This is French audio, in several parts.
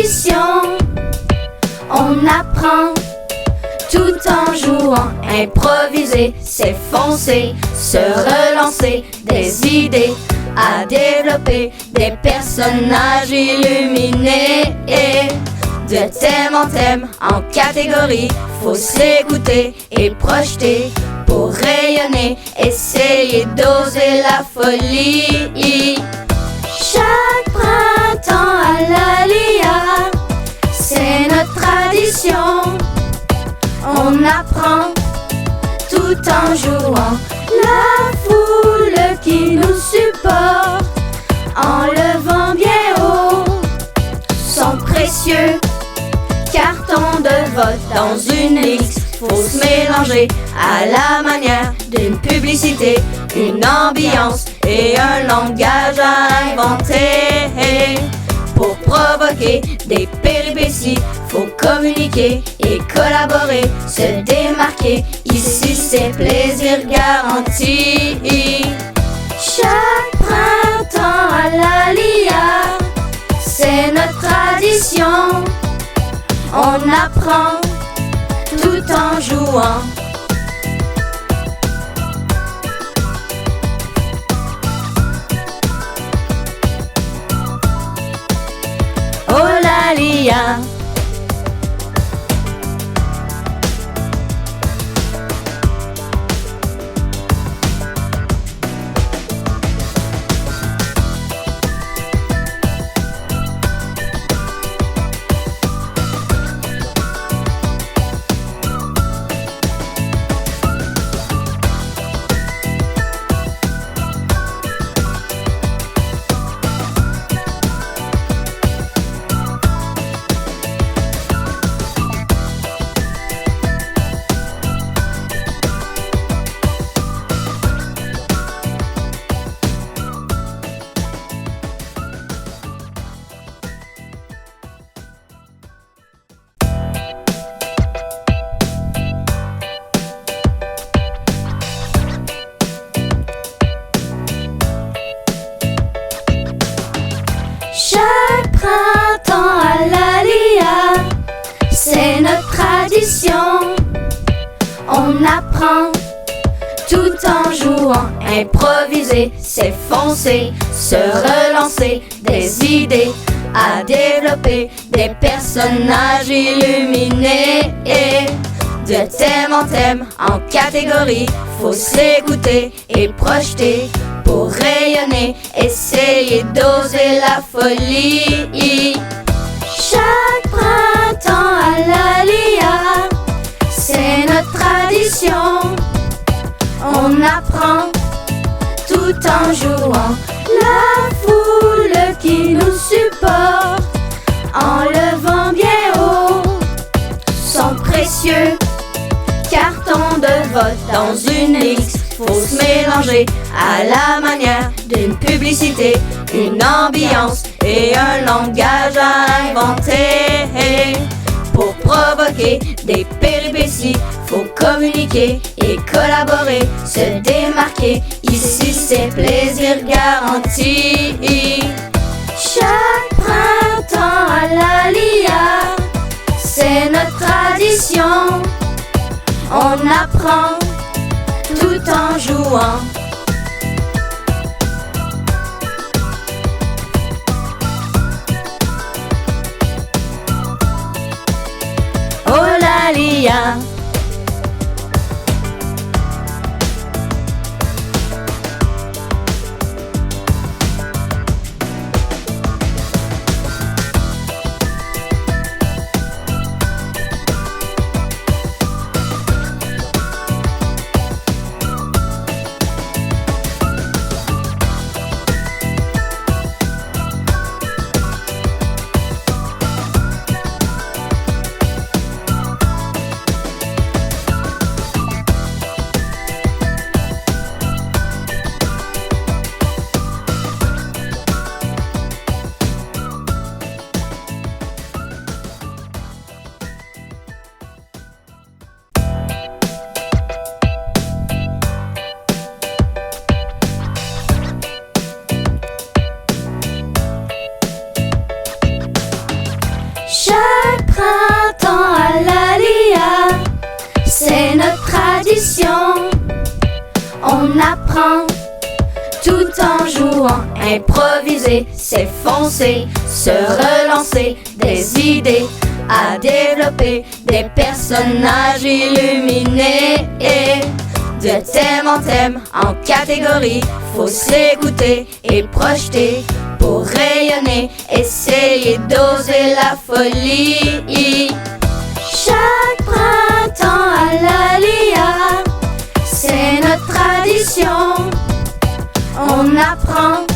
tradition. On apprend tout en jouant, improviser, s'effoncer, se relancer, des idées à développer, des personnages illuminés. De thème en thème, en catégorie, faut s'écouter et projeter pour rayonner, essayer d'oser la folie. Chaque printemps à l'Alia, c'est notre tradition. On apprend tout en jouant, la foule qui nous supporte, en levant bien haut son précieux carton de vote dans une liste. Faut se mélanger à la manière d'une publicité, une ambiance et un langage à inventer. Pour provoquer des péripéties, faut communiquer et collaborer, se démarquer. Ici c'est plaisir garanti. Chaque printemps à l'Alia, c'est notre tradition. On apprend tout en jouant. Oh l'Alia. Chaque printemps à l'Alia, c'est notre tradition. On apprend tout en jouant, improviser, s'effoncer, se relancer, des idées à développer, des personnages illuminés. De thème en thème, en catégorie, faut s'écouter et projeter pour rayonner, essayer d'oser la folie. Chaque printemps à l'Alia, c'est notre tradition. On apprend tout en jouant, la foule qui nous supporte, en levant bien haut son précieux carton de vote dans une liste. Faut se mélanger à la manière d'une publicité, une ambiance et un langage à inventer. Pour provoquer des péripéties, faut communiquer et collaborer, se démarquer. Ici c'est plaisir garanti. Chaque printemps à l'Alia, c'est notre tradition. On apprend tout en jouant. Oh l'Alia. tout en jouant, improviser, s'effoncer, se relancer, des idées à développer, des personnages illuminés. De thème en thème, en catégorie, faut s'écouter et projeter pour rayonner, essayer d'oser la folie. Chaque printemps à l'Alia, c'est notre tradition. On apprend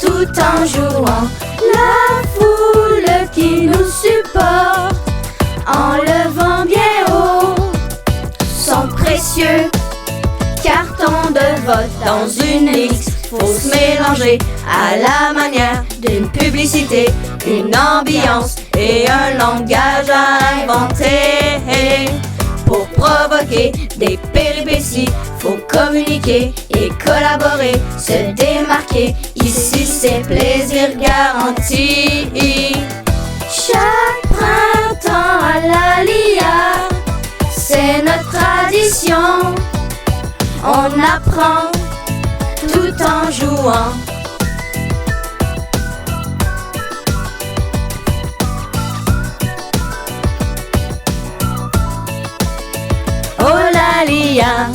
tout en jouant, la foule qui nous supporte, en levant bien haut son précieux carton de vote dans une liste. Faut se mélanger à la manière d'une publicité, une ambiance et un langage à inventer. Pour provoquer des péripéties, faut communiquer et collaborer, se démarquer. Ici c'est plaisir garanti. Chaque printemps à l'Alia, c'est notre tradition. On apprend tout en jouant. Oh l'Alia.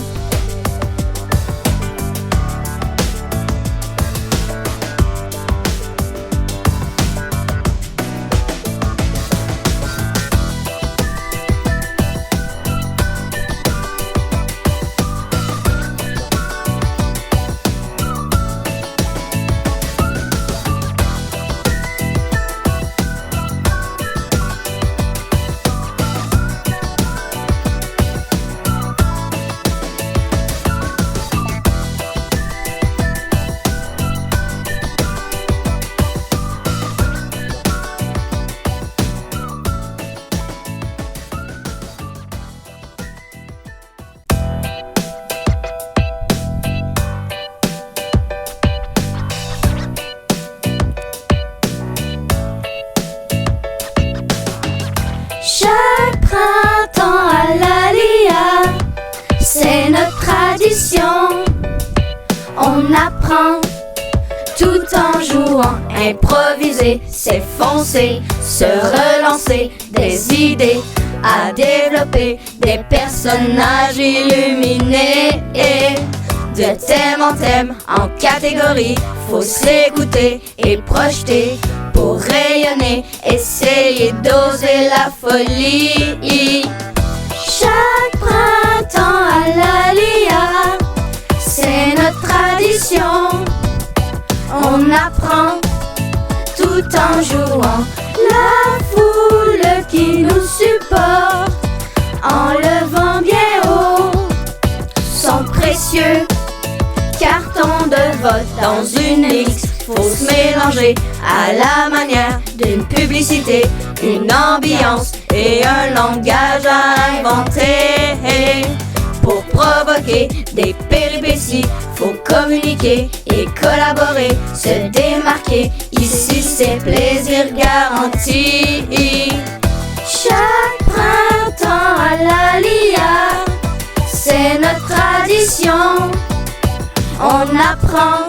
Chaque printemps à l'Alia, c'est notre tradition. On apprend tout en jouant, improviser, s'effoncer, se relancer, des idées à développer, des personnages illuminés. De thème en thème, en catégorie, faut s'écouter et projeter pour rayonner, essayer d'oser la folie. Chaque printemps à l'Alia, c'est notre tradition. On apprend tout en jouant, la foule qui nous supporte, en levant bien haut son précieux carton de vote dans une liste. Faut se mélanger à la manière d'une publicité, une ambiance et un langage à inventer. Pour provoquer des péripéties, faut communiquer et collaborer, se démarquer. Ici c'est plaisir garanti. Chaque printemps à l'Alia, c'est notre tradition. On apprend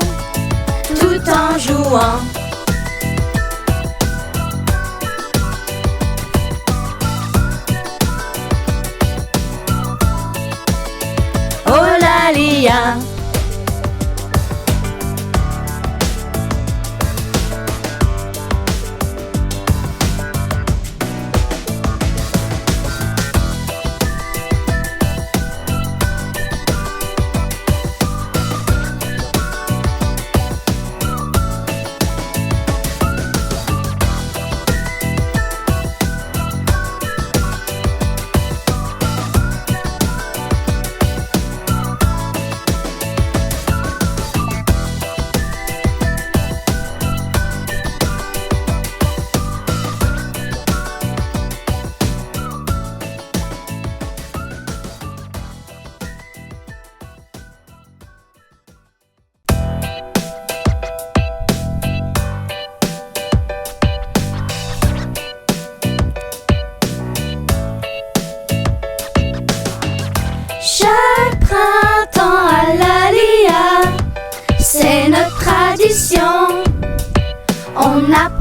tout en jouant. Oh l'Alia.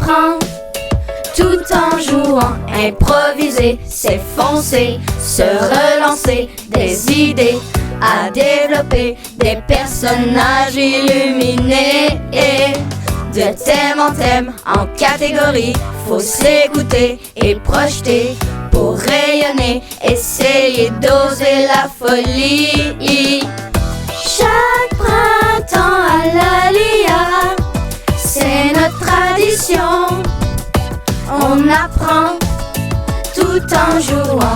apprend tout en jouant, improviser, s'effoncer, se relancer, des idées à développer, des personnages illuminés. De thème en thème, en catégorie, faut s'écouter et projeter pour rayonner, essayer d'oser la folie. Chaque printemps à l'Alia, c'est notre tradition. On apprend tout en jouant.